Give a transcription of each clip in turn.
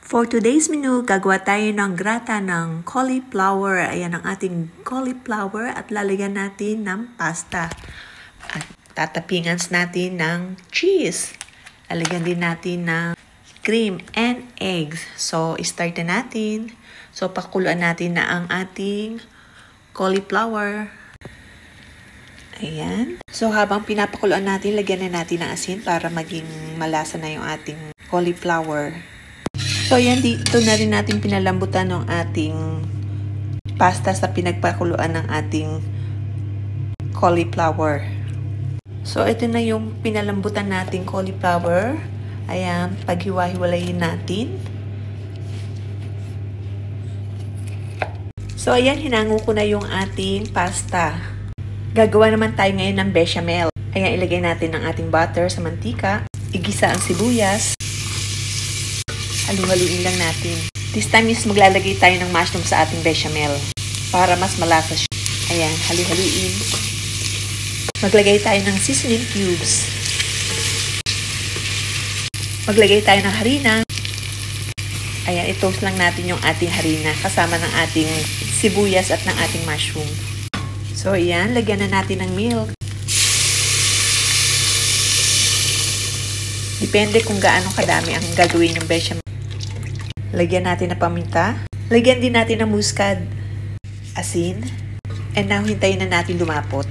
For today's menu, gagawa tayo ng grata ng cauliflower. Ayan ang ating cauliflower at lalagyan natin ng pasta. At tatapingan natin ng cheese. Lalagyan din natin ng cream and eggs. So, start na natin. So, pakuluan natin na ang ating cauliflower. Ayan. So, habang pinapakuluan natin, lagyan na natin ng asin para maging malasa na yung ating cauliflower. So, yan, dito na rin natin pinalambutan ng ating pasta sa pinagpakuluan ng ating cauliflower. So, ito na yung pinalambutan nating cauliflower. Ayan, paghiwa-hiwalayin natin. So, ayan, hinango ko na yung ating pasta. Gagawa naman tayo ngayon ng bechamel. Ayan, ilagay natin ang ating butter sa mantika. Igisa ang sibuyas. Halu-haluin lang natin. This time is maglalagay tayo ng mushroom sa ating bechamel para mas malasa siya. Ayan, halu-haluin. Maglagay tayo ng seasoning cubes. Maglagay tayo ng harina. Ayan, i-toast lang natin yung ating harina kasama ng ating sibuyas at ng ating mushroom. So, ayan, lagyan na natin ng milk. Depende kung gaano kadami ang gagawin yung bechamel. Lagyan natin ng paminta. Lagyan din natin ng muscad, asin. And now, hintayin na natin lumapot.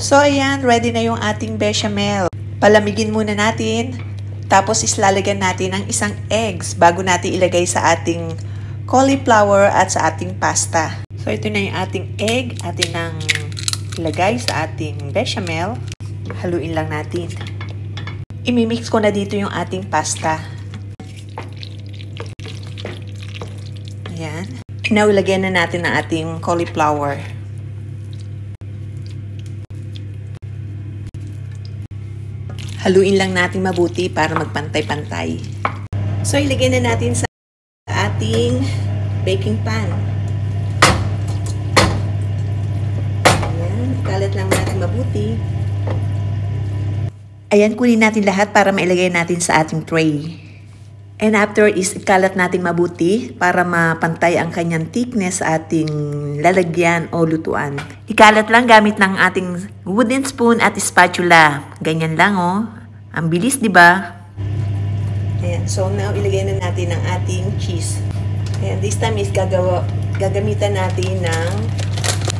So, ayan, ready na yung ating bechamel. Palamigin muna natin. Tapos, islalagyan natin ng isang eggs bago natin ilagay sa ating cauliflower at sa ating pasta. So, ito na yung ating egg. Atin nang ilagay sa ating bechamel. Haluin lang natin. Imimix ko na dito yung ating pasta. Ayan. Now, ilagyan na natin ang ating cauliflower. Haluin lang natin mabuti para magpantay-pantay. So, ilagay na natin sa ating baking pan. Ayan. Ikalat lang natin mabuti. Ayan, kunin natin lahat para mailagay natin sa ating tray. And after is ikalat natin mabuti para mapantay ang kanyang thickness sa ating lalagyan o lutuan. Ikalat lang gamit ng ating wooden spoon at spatula. Ganyan lang oh. Ang bilis, di ba? Ayan, so now ilagay na natin ang ating cheese. Ayan, this time is gagamitan natin ng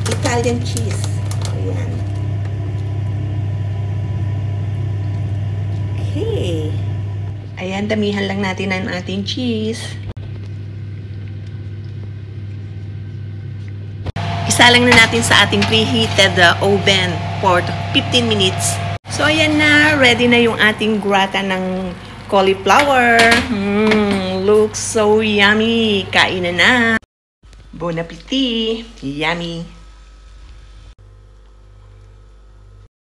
Italian cheese. Ayan. Okay. Ayan, damihan lang natin ang ating cheese. Isa lang na natin sa ating preheated oven for 15 minutes. So, ayan na. Ready na yung ating grata ng cauliflower. Looks so yummy. Kain na na. Bon appetit. Yummy.